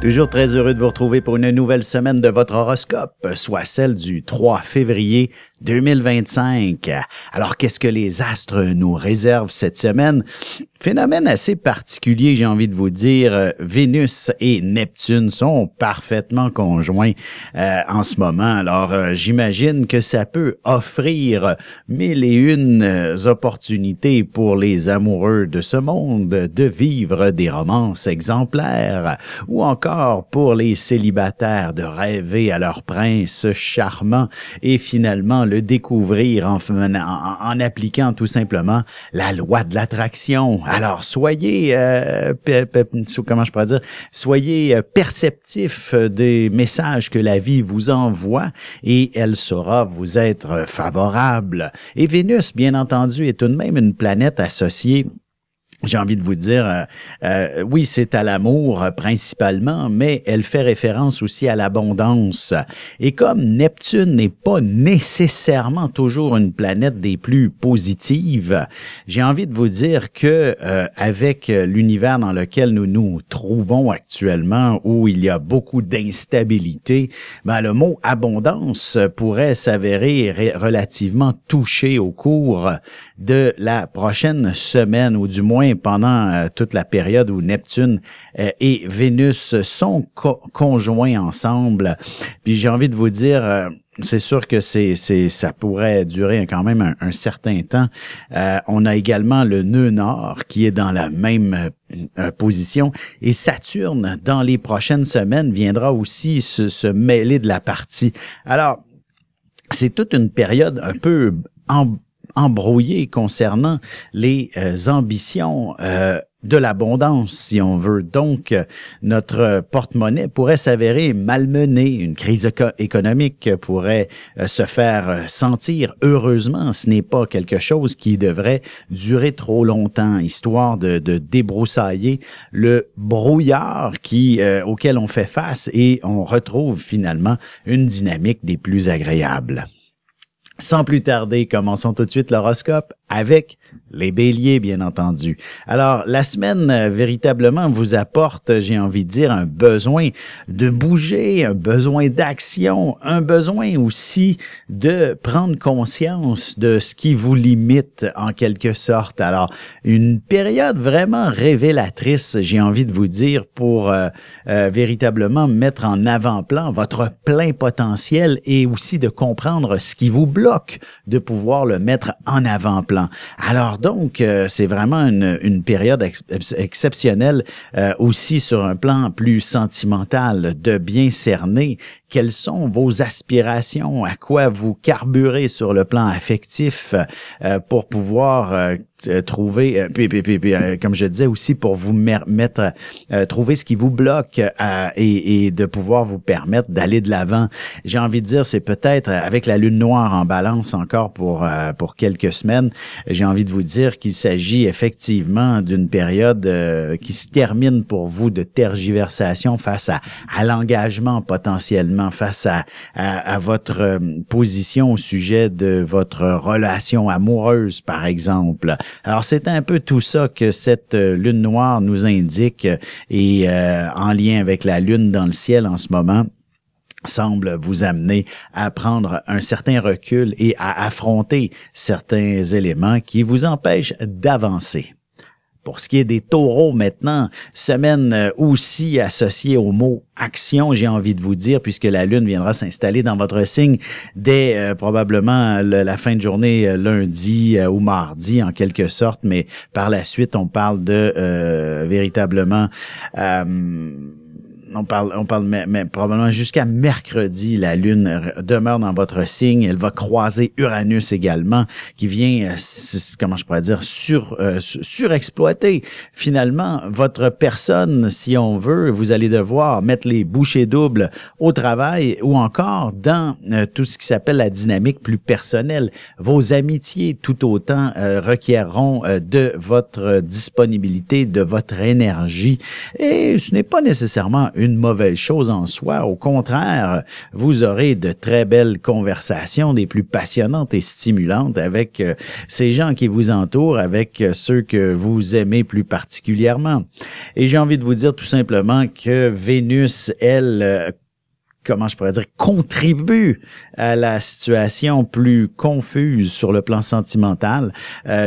Toujours très heureux de vous retrouver pour une nouvelle semaine de votre horoscope, soit celle du 3 février 2025. Alors, qu'est-ce que les astres nous réservent cette semaine? Phénomène assez particulier, j'ai envie de vous dire. Vénus et Neptune sont parfaitement conjoints en ce moment. Alors, j'imagine que ça peut offrir mille et une opportunités pour les amoureux de ce monde de vivre des romances exemplaires, ou encore pour les célibataires de rêver à leur prince charmant et finalement le découvrir en appliquant tout simplement la loi de l'attraction. Alors, soyez, comment je pourrais dire, soyez perceptifs des messages que la vie vous envoie et elle saura vous être favorable. Et Vénus, bien entendu, est tout de même une planète associée. J'ai envie de vous dire, oui, c'est à l'amour principalement, mais elle fait référence aussi à l'abondance. Et comme Neptune n'est pas nécessairement toujours une planète des plus positives, j'ai envie de vous dire que avec l'univers dans lequel nous nous trouvons actuellement, où il y a beaucoup d'instabilité, ben le mot abondance pourrait s'avérer relativement touché au cours de la prochaine semaine, ou du moins pendant toute la période où Neptune et Vénus sont conjoints ensemble. Puis j'ai envie de vous dire, c'est sûr que ça pourrait durer quand même un certain temps. On a également le nœud nord qui est dans la même position, et Saturne, dans les prochaines semaines, viendra aussi se mêler de la partie. Alors, c'est toute une période un peu embrouillé concernant les ambitions de l'abondance, si on veut. Donc, notre porte-monnaie pourrait s'avérer malmenée. Une crise économique pourrait se faire sentir. Heureusement, ce n'est pas quelque chose qui devrait durer trop longtemps, histoire de débroussailler le brouillard auquel on fait face, et on retrouve finalement une dynamique des plus agréables. Sans plus tarder, commençons tout de suite l'horoscope avec les béliers, bien entendu. Alors, la semaine, véritablement, vous apporte, j'ai envie de dire, un besoin de bouger, un besoin d'action, un besoin aussi de prendre conscience de ce qui vous limite, en quelque sorte. Alors, une période vraiment révélatrice, j'ai envie de vous dire, pour véritablement mettre en avant-plan votre plein potentiel, et aussi de comprendre ce qui vous bloque de pouvoir le mettre en avant-plan. Alors donc, c'est vraiment une période exceptionnelle aussi sur un plan plus sentimental, de bien cerner quelles sont vos aspirations, à quoi vous carburez sur le plan affectif pour pouvoir trouver, comme je disais aussi, pour vous trouver ce qui vous bloque et de pouvoir vous permettre d'aller de l'avant. J'ai envie de dire, c'est peut-être avec la lune noire en balance encore pour quelques semaines, j'ai envie de vous dire qu'il s'agit effectivement d'une période qui se termine pour vous de tergiversation face à l'engagement potentiellement, face à votre position au sujet de votre relation amoureuse, par exemple. Alors, c'est un peu tout ça que cette lune noire nous indique, et en lien avec la lune dans le ciel en ce moment, semble vous amener à prendre un certain recul et à affronter certains éléments qui vous empêchent d'avancer. Pour ce qui est des taureaux maintenant, semaine aussi associée au mot action, j'ai envie de vous dire, puisque la lune viendra s'installer dans votre signe dès probablement la fin de journée lundi ou mardi en quelque sorte, mais par la suite on parle de véritablement on parle mais probablement jusqu'à mercredi, la Lune demeure dans votre signe. Elle va croiser Uranus également, qui vient, comment je pourrais dire, surexploiter finalement votre personne, si on veut. Vous allez devoir mettre les bouchées doubles au travail, ou encore dans tout ce qui s'appelle la dynamique plus personnelle. Vos amitiés tout autant requerront de votre disponibilité, de votre énergie. Et ce n'est pas nécessairement une mauvaise chose en soi. Au contraire, vous aurez de très belles conversations, des plus passionnantes et stimulantes avec ces gens qui vous entourent, avec ceux que vous aimez plus particulièrement. Et j'ai envie de vous dire tout simplement que Vénus, elle, comment je pourrais dire, contribue à la situation plus confuse sur le plan sentimental.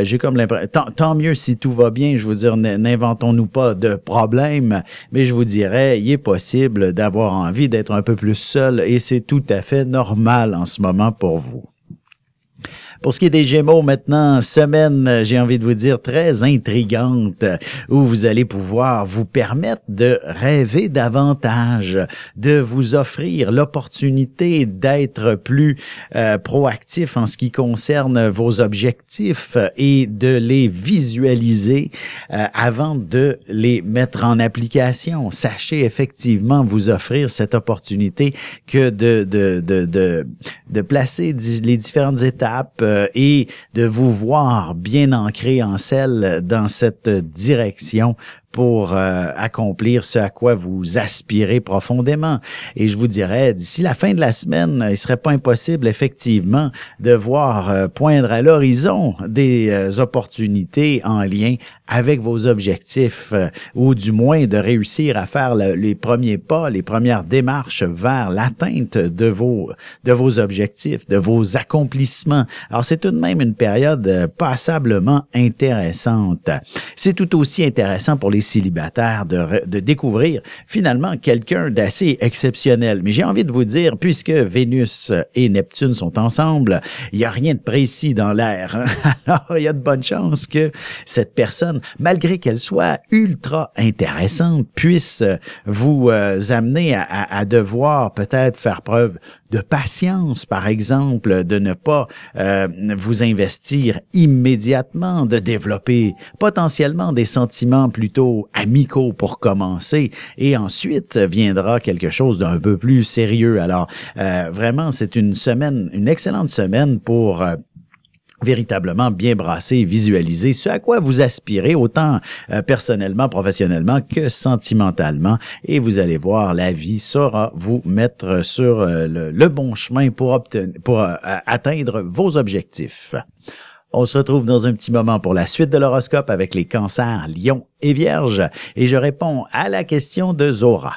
J'ai comme l'impression, tant mieux si tout va bien, je veux dire, n'inventons-nous pas de problème, mais je vous dirais, il est possible d'avoir envie d'être un peu plus seul et c'est tout à fait normal en ce moment pour vous. Pour ce qui est des Gémeaux, maintenant, semaine, j'ai envie de vous dire, très intrigante, où vous allez pouvoir vous permettre de rêver davantage, de vous offrir l'opportunité d'être plus proactif en ce qui concerne vos objectifs et de les visualiser avant de les mettre en application. Sachez effectivement vous offrir cette opportunité que de placer les différentes étapes et de vous voir bien ancré en selle dans cette direction pour accomplir ce à quoi vous aspirez profondément. Et je vous dirais, d'ici la fin de la semaine, il serait pas impossible, effectivement, de voir poindre à l'horizon des opportunités en lien avec vos objectifs, ou du moins de réussir à faire les premiers pas, les premières démarches vers l'atteinte de vos objectifs, de vos accomplissements. Alors, c'est tout de même une période passablement intéressante. C'est tout aussi intéressant pour les célibataires de découvrir finalement quelqu'un d'assez exceptionnel. Mais j'ai envie de vous dire, puisque Vénus et Neptune sont ensemble, il n'y a rien de précis dans l'air. Alors, il y a de bonnes chances que cette personne, malgré qu'elle soit ultra intéressante, puisse vous amener à devoir peut-être faire preuve de patience, par exemple, de ne pas vous investir immédiatement, de développer potentiellement des sentiments plutôt amicaux pour commencer, et ensuite viendra quelque chose d'un peu plus sérieux. Alors, vraiment, c'est une excellente semaine pour véritablement bien brasser et visualiser ce à quoi vous aspirez, autant personnellement, professionnellement que sentimentalement. Et vous allez voir, la vie saura vous mettre sur le bon chemin pour atteindre vos objectifs. On se retrouve dans un petit moment pour la suite de l'horoscope avec les cancers, lions et vierges. Et je réponds à la question de Zora.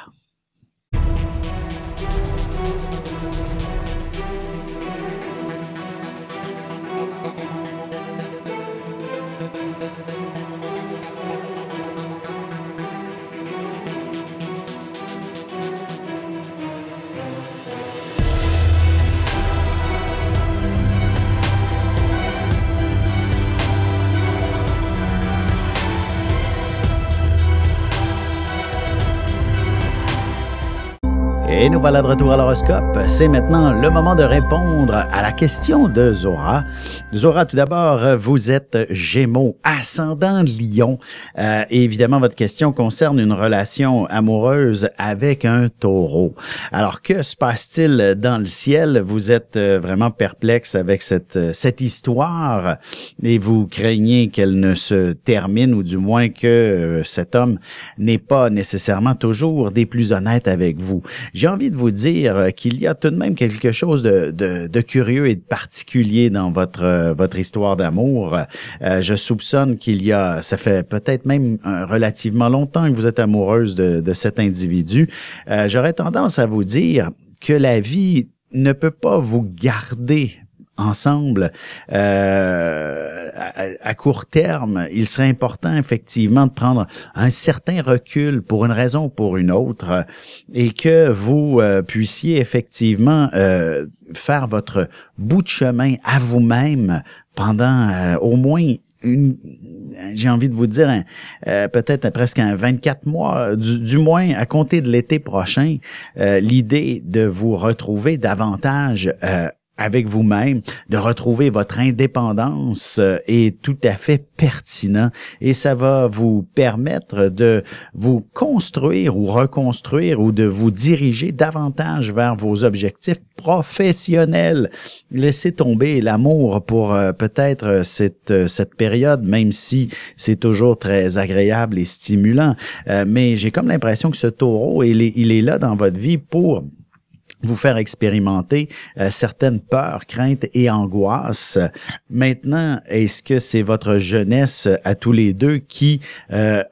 Et nous voilà de retour à l'horoscope. C'est maintenant le moment de répondre à la question de Zora. Zora, tout d'abord, vous êtes Gémeaux, ascendant Lion. Et évidemment, votre question concerne une relation amoureuse avec un taureau. Alors, que se passe-t-il dans le ciel? Vous êtes vraiment perplexe avec cette histoire et vous craignez qu'elle ne se termine, ou du moins que cet homme n'est pas nécessairement toujours des plus honnêtes avec vous. J'ai envie de vous dire qu'il y a tout de même quelque chose de curieux et de particulier dans votre histoire d'amour. Je soupçonne ça fait peut-être même relativement longtemps que vous êtes amoureuse de cet individu. J'aurais tendance à vous dire que la vie ne peut pas vous garder ensemble à court terme. Il serait important effectivement de prendre un certain recul pour une raison ou pour une autre, et que vous puissiez effectivement faire votre bout de chemin à vous-même pendant au moins j'ai envie de vous dire peut-être presque 24 mois, du moins à compter de l'été prochain, l'idée de vous retrouver davantage avec vous-même, de retrouver votre indépendance est tout à fait pertinent et ça va vous permettre de vous construire ou reconstruire ou de vous diriger davantage vers vos objectifs professionnels. Laissez tomber l'amour pour peut-être cette période, même si c'est toujours très agréable et stimulant. Mais j'ai comme l'impression que ce taureau, il est là dans votre vie pour vous faire expérimenter certaines peurs, craintes et angoisses. Maintenant, est-ce que c'est votre jeunesse à tous les deux qui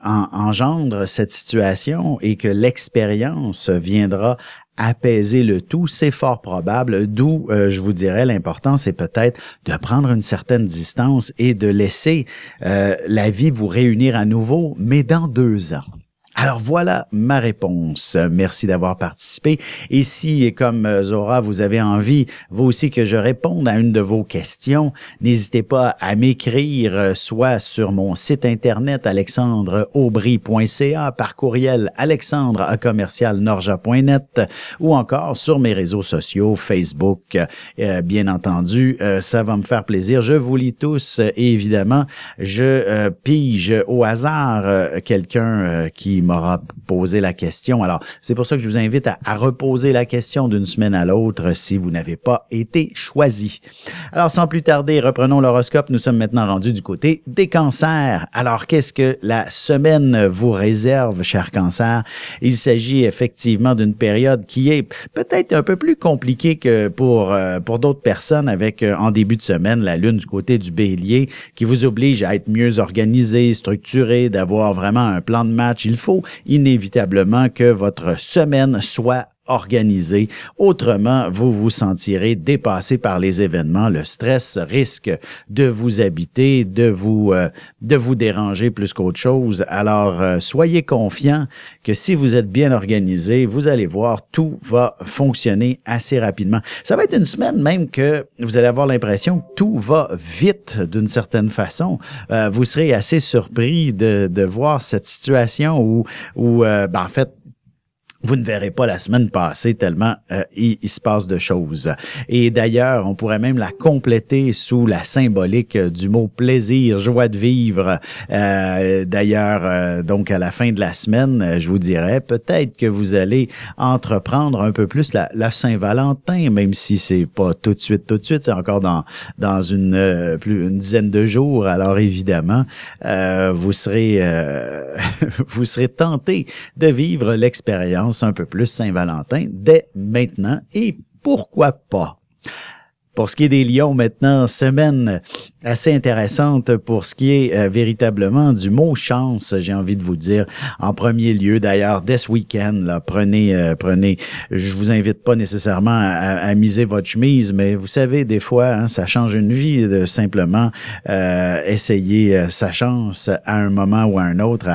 engendre cette situation et que l'expérience viendra apaiser le tout? C'est fort probable, d'où je vous dirais l'important, c'est peut-être de prendre une certaine distance et de laisser la vie vous réunir à nouveau, mais dans 2 ans. Alors voilà ma réponse. Merci d'avoir participé. Et si, comme Zora, vous avez envie, vous aussi, que je réponde à une de vos questions, n'hésitez pas à m'écrire, soit sur mon site internet alexandreaubry.ca, par courriel alexandre@norja.net ou encore sur mes réseaux sociaux, Facebook, bien entendu. Ça va me faire plaisir. Je vous lis tous et évidemment, je pige au hasard quelqu'un qui m'aura posé la question. Alors, c'est pour ça que je vous invite à reposer la question d'une semaine à l'autre si vous n'avez pas été choisi. Alors, sans plus tarder, reprenons l'horoscope. Nous sommes maintenant rendus du côté des cancers. Alors, qu'est-ce que la semaine vous réserve, chers cancers? Il s'agit effectivement d'une période qui est peut-être un peu plus compliquée que pour d'autres personnes avec, en début de semaine, la lune du côté du bélier qui vous oblige à être mieux organisé, structuré, d'avoir vraiment un plan de match. Il faut inévitablement que votre semaine soit organisée. Autrement, vous vous sentirez dépassé par les événements. Le stress risque de vous habiter, de vous déranger plus qu'autre chose. Alors, soyez confiants que si vous êtes bien organisé, vous allez voir, tout va fonctionner assez rapidement. Ça va être une semaine même que vous allez avoir l'impression que tout va vite d'une certaine façon. Vous serez assez surpris de voir cette situation où en fait, vous ne verrez pas la semaine passer tellement il se passe de choses. Et d'ailleurs, on pourrait même la compléter sous la symbolique du mot plaisir, joie de vivre. D'ailleurs, donc à la fin de la semaine, je vous dirais peut-être que vous allez entreprendre un peu plus la Saint-Valentin, même si c'est pas tout de suite, c'est encore dans une dizaine de jours. Alors évidemment, vous serez tenté de vivre l'expérience un peu plus Saint-Valentin dès maintenant et pourquoi pas. Pour ce qui est des lions maintenant, semaine assez intéressante pour ce qui est véritablement du mot chance, j'ai envie de vous dire. En premier lieu, d'ailleurs, dès ce week-end, là, prenez, je vous invite pas nécessairement à miser votre chemise, mais vous savez, des fois, hein, ça change une vie de simplement essayer sa chance à un moment ou à un autre.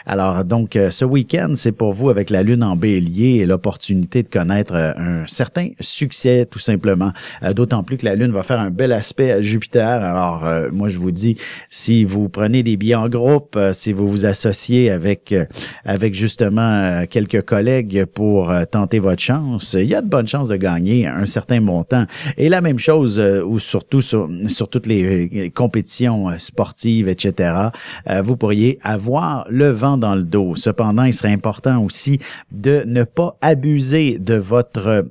Alors, donc, ce week-end, c'est pour vous avec la lune en bélier et l'opportunité de connaître un certain succès, tout simplement. D'autant plus que la lune va faire un bel aspect à Jupiter. Alors, moi, je vous dis, si vous prenez des billets en groupe, si vous vous associez avec justement quelques collègues pour tenter votre chance, il y a de bonnes chances de gagner un certain montant. Et la même chose, ou surtout sur toutes les compétitions sportives, etc., vous pourriez avoir le vent dans le dos. Cependant, il serait important aussi de ne pas abuser de votre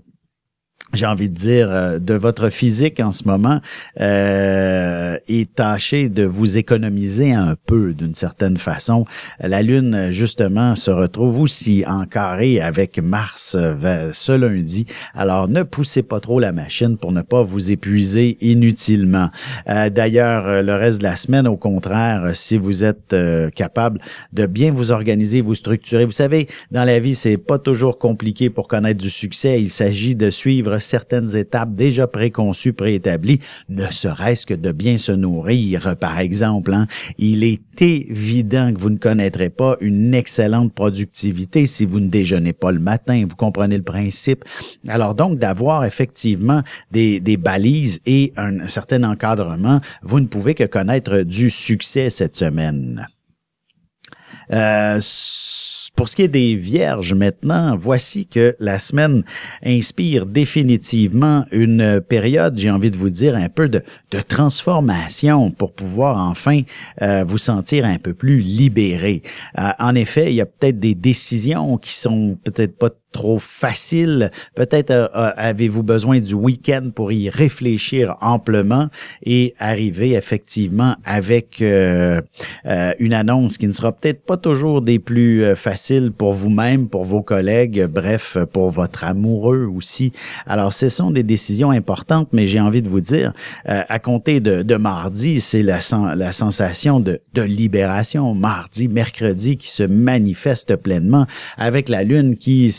de votre physique en ce moment et tâchez de vous économiser un peu d'une certaine façon. La Lune, justement, se retrouve aussi en carré avec Mars ce lundi. Alors, ne poussez pas trop la machine pour ne pas vous épuiser inutilement. D'ailleurs, le reste de la semaine, au contraire, si vous êtes capable de bien vous organiser, vous structurer. Vous savez, dans la vie, c'est pas toujours compliqué pour connaître du succès. Il s'agit de suivre certaines étapes déjà préconçues, préétablies, ne serait-ce que de bien se nourrir, par exemple. Hein. Il est évident que vous ne connaîtrez pas une excellente productivité si vous ne déjeunez pas le matin. Vous comprenez le principe. Alors donc, d'avoir effectivement des balises et un certain encadrement, vous ne pouvez que connaître du succès cette semaine. Pour ce qui est des vierges maintenant, voici que la semaine inspire définitivement une période, j'ai envie de vous dire, un peu de transformation pour pouvoir enfin vous sentir un peu plus libéré. En effet, il y a peut-être des décisions qui sont peut-être pas trop facile. Peut-être avez-vous besoin du week-end pour y réfléchir amplement et arriver effectivement avec une annonce qui ne sera peut-être pas toujours des plus faciles pour vous-même, pour vos collègues, bref, pour votre amoureux aussi. Alors, ce sont des décisions importantes, mais j'ai envie de vous dire, à compter de mardi, c'est la sensation de libération. Mardi, mercredi qui se manifeste pleinement avec la Lune qui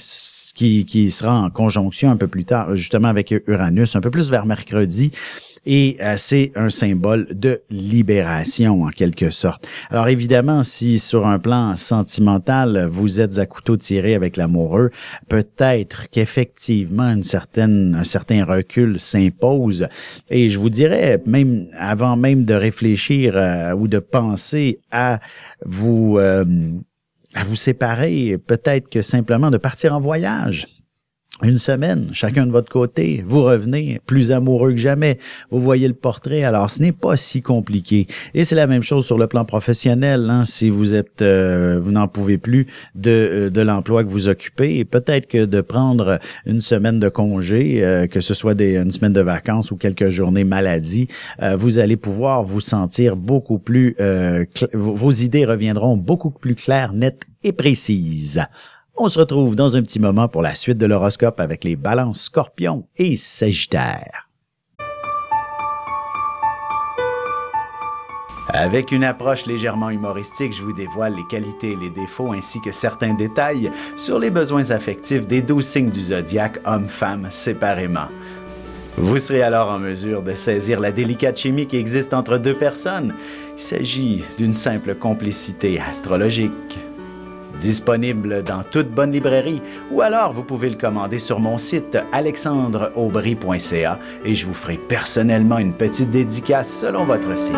sera en conjonction un peu plus tard, justement avec Uranus, un peu plus vers mercredi. Et c'est un symbole de libération, en quelque sorte. Alors évidemment, si sur un plan sentimental, vous êtes à couteau tiré avec l'amoureux, peut-être qu'effectivement un certain recul s'impose. Et je vous dirais, même avant même de réfléchir ou de penser à vous séparer, peut-être que simplement de partir en voyage. Une semaine, chacun de votre côté, vous revenez plus amoureux que jamais. Vous voyez le portrait, alors ce n'est pas si compliqué. Et c'est la même chose sur le plan professionnel, hein, si vous êtes, vous n'en pouvez plus de l'emploi que vous occupez. Et peut-être que de prendre une semaine de congé, que ce soit une semaine de vacances ou quelques journées maladie, vous allez pouvoir vous sentir beaucoup plus, vos idées reviendront beaucoup plus claires, nettes et précises. On se retrouve dans un petit moment pour la suite de l'horoscope avec les balances Scorpion et Sagittaire. Avec une approche légèrement humoristique, je vous dévoile les qualités et les défauts ainsi que certains détails sur les besoins affectifs des 12 signes du zodiaque, hommes-femmes séparément. Vous serez alors en mesure de saisir la délicate chimie qui existe entre deux personnes. Il s'agit d'une simple complicité astrologique. Disponible dans toute bonne librairie ou alors vous pouvez le commander sur mon site alexandreaubry.ca et je vous ferai personnellement une petite dédicace selon votre signe.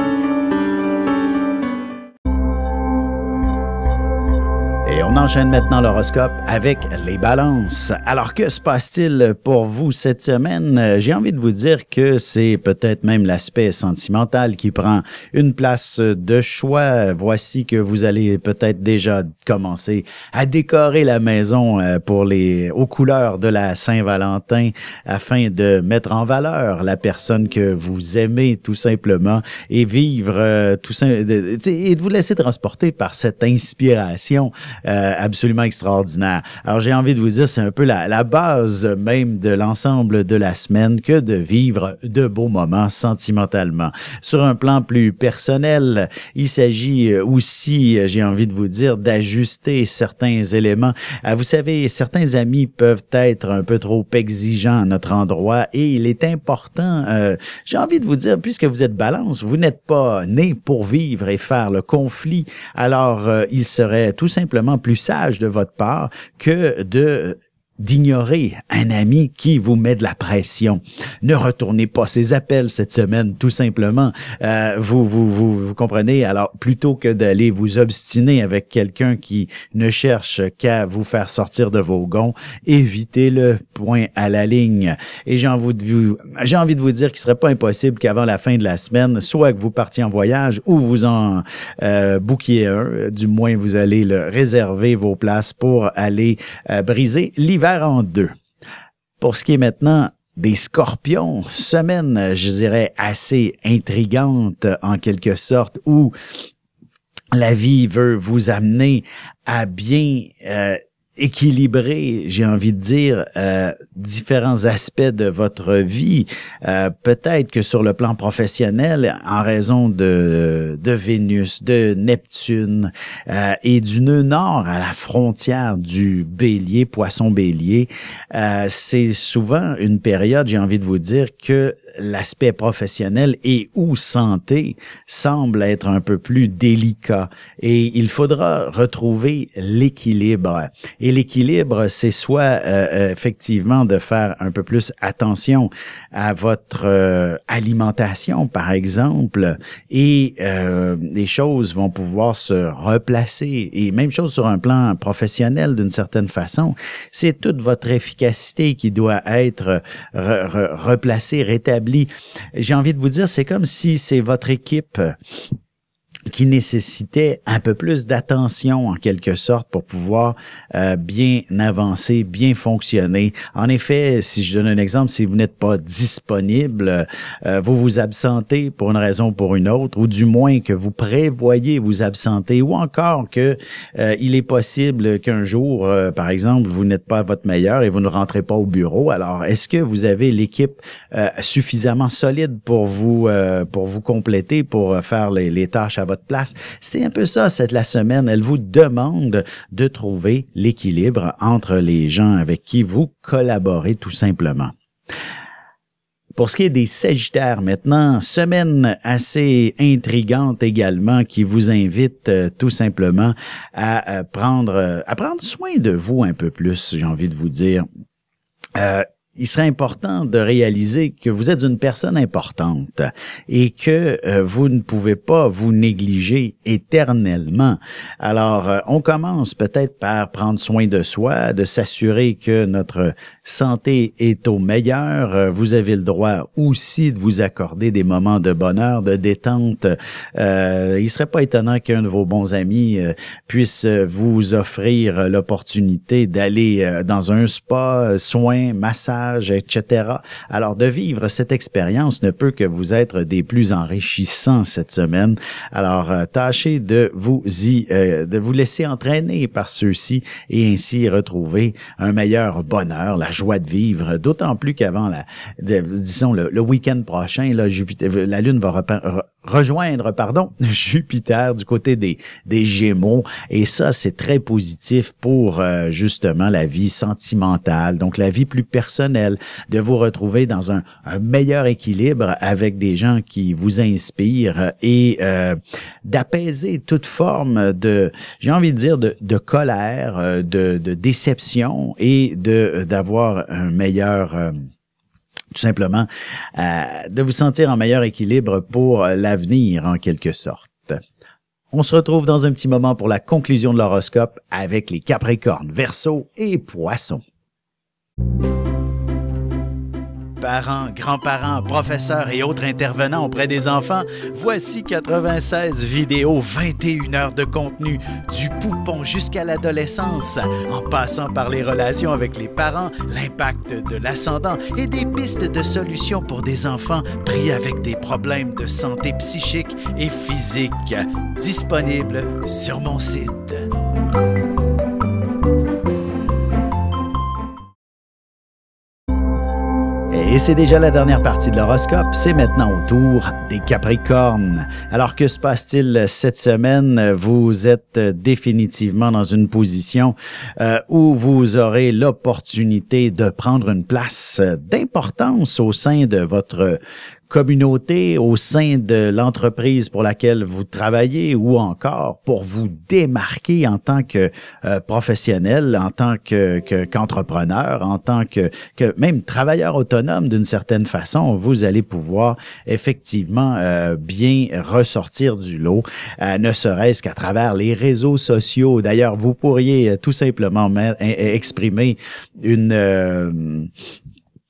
Et on enchaîne maintenant l'horoscope avec les balances. Alors, que se passe-t-il pour vous cette semaine? J'ai envie de vous dire que c'est peut-être même l'aspect sentimental qui prend une place de choix. Voici que vous allez peut-être déjà commencer à décorer la maison aux couleurs de la Saint-Valentin afin de mettre en valeur la personne que vous aimez tout simplement et vivre et de vous laisser transporter par cette inspiration absolument extraordinaire. Alors, j'ai envie de vous dire, c'est un peu la base même de l'ensemble de la semaine que de vivre de beaux moments sentimentalement. Sur un plan plus personnel, il s'agit aussi, j'ai envie de vous dire, d'ajuster certains éléments. Vous savez, certains amis peuvent être un peu trop exigeants à notre endroit et il est important, j'ai envie de vous dire, puisque vous êtes balance, vous n'êtes pas né pour vivre et faire le conflit, alors il serait tout simplement plus sage de votre part que d'ignorer un ami qui vous met de la pression. Ne retournez pas ses appels cette semaine, tout simplement. Vous comprenez? Alors, plutôt que d'aller vous obstiner avec quelqu'un qui ne cherche qu'à vous faire sortir de vos gonds, évitez-le, point à la ligne. Et j'ai envie de vous dire qu'il serait pas impossible qu'avant la fin de la semaine, soit que vous partiez en voyage ou vous en bookiez un, du moins vous allez le réserver vos places pour aller briser l'hiver en deux. Pour ce qui est maintenant des Scorpions, semaine, je dirais, assez intrigante en quelque sorte, où la vie veut vous amener à bien équilibrer, j'ai envie de dire, différents aspects de votre vie. Peut-être que sur le plan professionnel, en raison de Vénus, de Neptune et du nœud nord à la frontière du Bélier, Poisson-Bélier, c'est souvent une période, j'ai envie de vous dire, que l'aspect professionnel et ou santé semble être un peu plus délicat et il faudra retrouver l'équilibre. Et l'équilibre, c'est soit effectivement de faire un peu plus attention à votre alimentation, par exemple, et les choses vont pouvoir se replacer. Et même chose sur un plan professionnel d'une certaine façon, c'est toute votre efficacité qui doit être replacée, rétablie. J'ai envie de vous dire, c'est comme si c'est votre équipe qui nécessitait un peu plus d'attention en quelque sorte pour pouvoir bien avancer, bien fonctionner. En effet, si je donne un exemple, si vous n'êtes pas disponible, vous vous absentez pour une raison ou pour une autre, ou du moins que vous prévoyez vous absenter, ou encore que il est possible qu'un jour, par exemple, vous n'êtes pas à votre meilleur et vous ne rentrez pas au bureau. Alors, est-ce que vous avez l'équipe suffisamment solide pour vous compléter, pour faire les tâches à votre place? C'est un peu ça, la semaine. Elle vous demande de trouver l'équilibre entre les gens avec qui vous collaborez tout simplement. Pour ce qui est des Sagittaires maintenant, semaine assez intrigante également qui vous invite tout simplement à prendre soin de vous un peu plus, j'ai envie de vous dire. Il serait important de réaliser que vous êtes une personne importante et que vous ne pouvez pas vous négliger éternellement. Alors, on commence peut-être par prendre soin de soi, de s'assurer que notre santé est au meilleur. Vous avez le droit aussi de vous accorder des moments de bonheur, de détente. Il serait pas étonnant qu'un de vos bons amis puisse vous offrir l'opportunité d'aller dans un spa, soins, massage, etc. Alors, de vivre cette expérience ne peut que vous être des plus enrichissants cette semaine. Alors, tâchez de vous laisser entraîner par ceux-ci et ainsi retrouver un meilleur bonheur, la joie de vivre, d'autant plus qu'avant le week-end prochain, là, la Lune va rejoindre Jupiter du côté des Gémeaux, et ça c'est très positif pour justement la vie sentimentale, donc la vie plus personnelle, de vous retrouver dans un meilleur équilibre avec des gens qui vous inspirent et d'apaiser toute forme de, j'ai envie de dire, de colère, de déception, et d'avoir un meilleur tout simplement, de vous sentir en meilleur équilibre pour l'avenir, en quelque sorte. On se retrouve dans un petit moment pour la conclusion de l'horoscope avec les Capricornes, Verseaux et Poissons. Parents, grands-parents, professeurs et autres intervenants auprès des enfants, voici 96 vidéos, 21 heures de contenu, du poupon jusqu'à l'adolescence, en passant par les relations avec les parents, l'impact de l'ascendant et des pistes de solutions pour des enfants pris avec des problèmes de santé psychique et physique, disponibles sur mon site. Et c'est déjà la dernière partie de l'horoscope, c'est maintenant au tour des Capricornes. Alors que se passe-t-il cette semaine? Vous êtes définitivement dans une position où vous aurez l'opportunité de prendre une place d'importance au sein de votre communauté, au sein de l'entreprise pour laquelle vous travaillez, ou encore pour vous démarquer en tant que professionnel, en tant qu'entrepreneur, en tant que même travailleur autonome d'une certaine façon. Vous allez pouvoir effectivement bien ressortir du lot, ne serait-ce qu'à travers les réseaux sociaux. D'ailleurs, vous pourriez tout simplement exprimer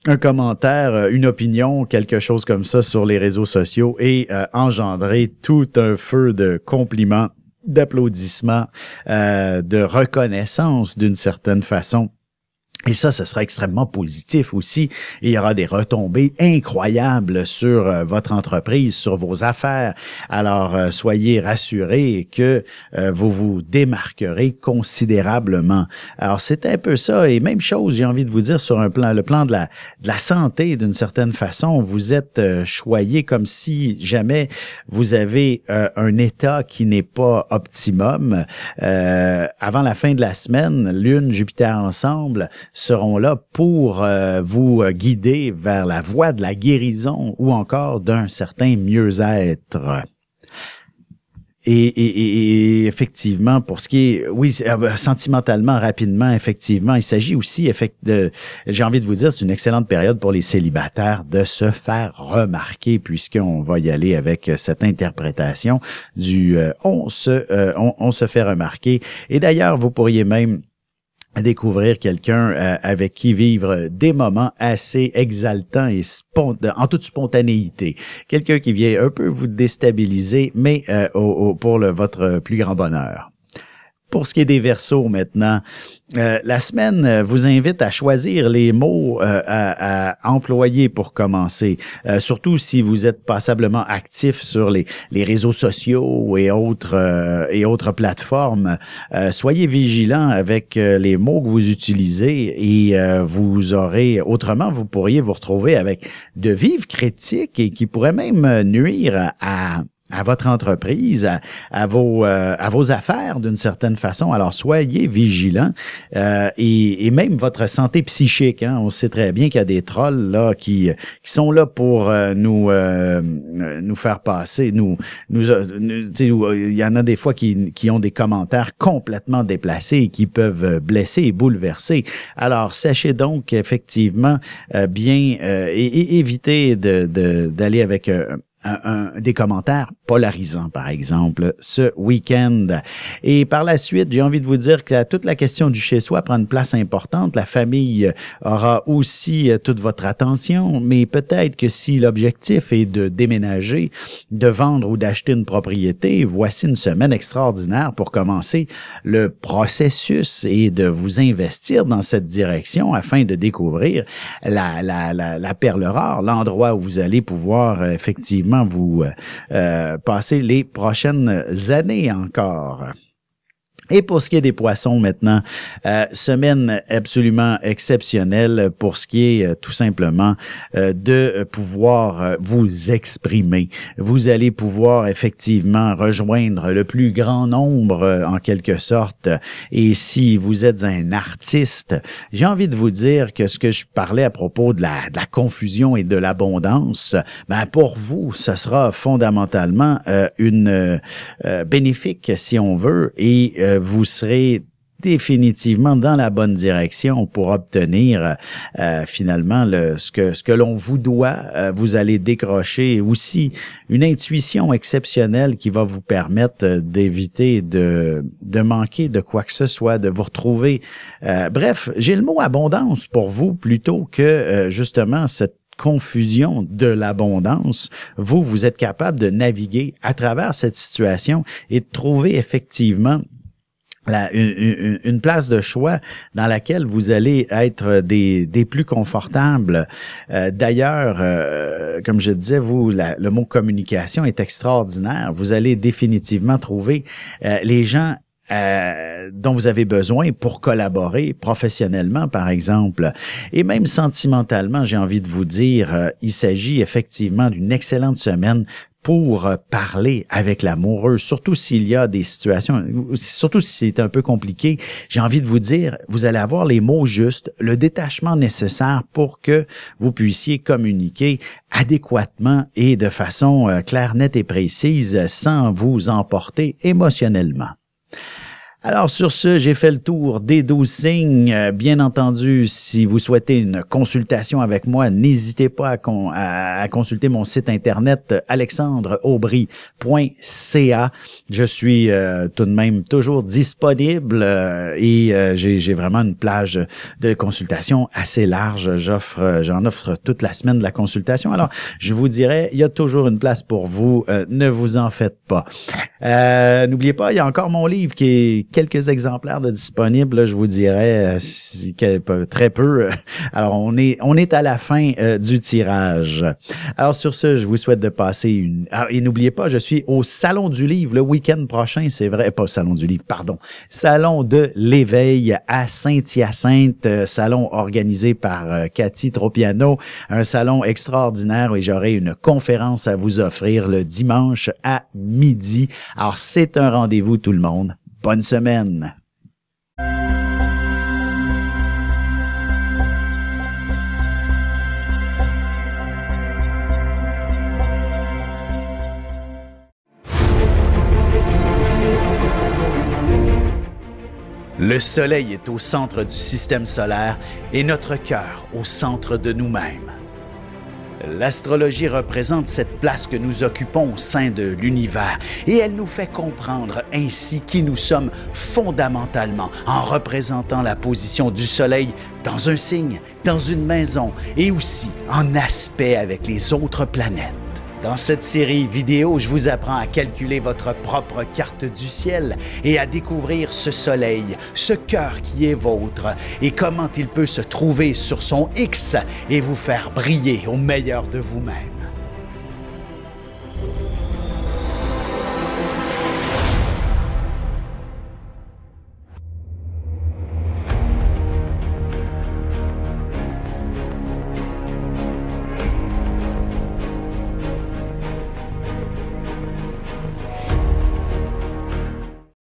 un commentaire, une opinion, quelque chose comme ça sur les réseaux sociaux et engendrer tout un feu de compliments, d'applaudissements, de reconnaissance d'une certaine façon. Et ça, ce sera extrêmement positif aussi. Et il y aura des retombées incroyables sur votre entreprise, sur vos affaires. Alors, soyez rassurés que vous vous démarquerez considérablement. Alors, c'est un peu ça. Et même chose, j'ai envie de vous dire, sur le plan de la santé, d'une certaine façon, vous êtes choyé comme si jamais vous avez un état qui n'est pas optimum. Avant la fin de la semaine, Lune, Jupiter ensemble seront là pour vous guider vers la voie de la guérison ou encore d'un certain mieux-être. Et effectivement, pour ce qui est, oui, sentimentalement, rapidement, effectivement, il s'agit aussi, j'ai envie de vous dire, c'est une excellente période pour les célibataires de se faire remarquer, puisqu'on va y aller avec cette interprétation du on se fait remarquer. Et d'ailleurs, vous pourriez même découvrir quelqu'un avec qui vivre des moments assez exaltants et en toute spontanéité. Quelqu'un qui vient un peu vous déstabiliser, mais pour votre plus grand bonheur. Pour ce qui est des Verseaux maintenant, la semaine vous invite à choisir les mots à employer pour commencer. Surtout si vous êtes passablement actif sur les réseaux sociaux et autres plateformes. Soyez vigilants avec les mots que vous utilisez et vous pourriez vous retrouver avec de vives critiques et qui pourraient même nuire à votre entreprise, à vos affaires d'une certaine façon. Alors, soyez vigilants et même votre santé psychique. Hein. On sait très bien qu'il y a des trolls là qui sont là pour nous faire passer. Il y en a des fois qui ont des commentaires complètement déplacés et qui peuvent blesser et bouleverser. Alors, sachez donc effectivement bien et évitez d'aller avec des commentaires polarisants, par exemple, ce week-end. Et par la suite, j'ai envie de vous dire que toute la question du chez-soi prend une place importante. La famille aura aussi toute votre attention, mais peut-être que si l'objectif est de déménager, de vendre ou d'acheter une propriété, voici une semaine extraordinaire pour commencer le processus et de vous investir dans cette direction afin de découvrir la perle rare, l'endroit où vous allez pouvoir effectivement vous passer les prochaines années encore. Et pour ce qui est des poissons maintenant, semaine absolument exceptionnelle pour ce qui est tout simplement de pouvoir vous exprimer. Vous allez pouvoir effectivement rejoindre le plus grand nombre en quelque sorte. Et si vous êtes un artiste, j'ai envie de vous dire que ce que je parlais à propos de la confusion et de l'abondance, ben pour vous, ce sera fondamentalement une bénéfique si on veut et vous serez définitivement dans la bonne direction pour obtenir finalement ce que l'on vous doit. Vous allez décrocher aussi une intuition exceptionnelle qui va vous permettre d'éviter de manquer de quoi que ce soit, de vous retrouver. Bref, j'ai le mot abondance pour vous plutôt que justement cette confusion de l'abondance. Vous êtes capable de naviguer à travers cette situation et de trouver effectivement une place de choix dans laquelle vous allez être des plus confortables. D'ailleurs, comme je disais, le mot communication est extraordinaire. Vous allez définitivement trouver les gens dont vous avez besoin pour collaborer professionnellement, par exemple. Et même sentimentalement, j'ai envie de vous dire, il s'agit effectivement d'une excellente semaine pour parler avec l'amoureux, surtout s'il y a des situations, surtout si c'est un peu compliqué, j'ai envie de vous dire, vous allez avoir les mots justes, le détachement nécessaire pour que vous puissiez communiquer adéquatement et de façon claire, nette et précise sans vous emporter émotionnellement. Alors sur ce, j'ai fait le tour des 12 signes. Bien entendu, si vous souhaitez une consultation avec moi, n'hésitez pas à consulter mon site internet alexandreaubry.ca. Je suis tout de même toujours disponible et j'ai vraiment une plage de consultation assez large. J'en offre toute la semaine de la consultation. Alors, je vous dirais, il y a toujours une place pour vous. Ne vous en faites pas. N'oubliez pas, il y a encore mon livre qui est quelques exemplaires de disponibles, là, je vous dirais très peu. Alors, on est à la fin du tirage. Alors, sur ce, je vous souhaite de passer et n'oubliez pas, je suis au Salon du Livre le week-end prochain, c'est vrai, pas Salon du Livre, pardon. Salon de l'Éveil à Saint-Hyacinthe, salon organisé par Cathy Tropiano, un salon extraordinaire et j'aurai une conférence à vous offrir le dimanche à midi. Alors, c'est un rendez-vous tout le monde. Bonne semaine! Le Soleil est au centre du système solaire et notre cœur au centre de nous-mêmes. L'astrologie représente cette place que nous occupons au sein de l'univers et elle nous fait comprendre ainsi qui nous sommes fondamentalement en représentant la position du Soleil dans un signe, dans une maison et aussi en aspect avec les autres planètes. Dans cette série vidéo, je vous apprends à calculer votre propre carte du ciel et à découvrir ce soleil, ce cœur qui est vôtre et comment il peut se trouver sur son X et vous faire briller au meilleur de vous-même.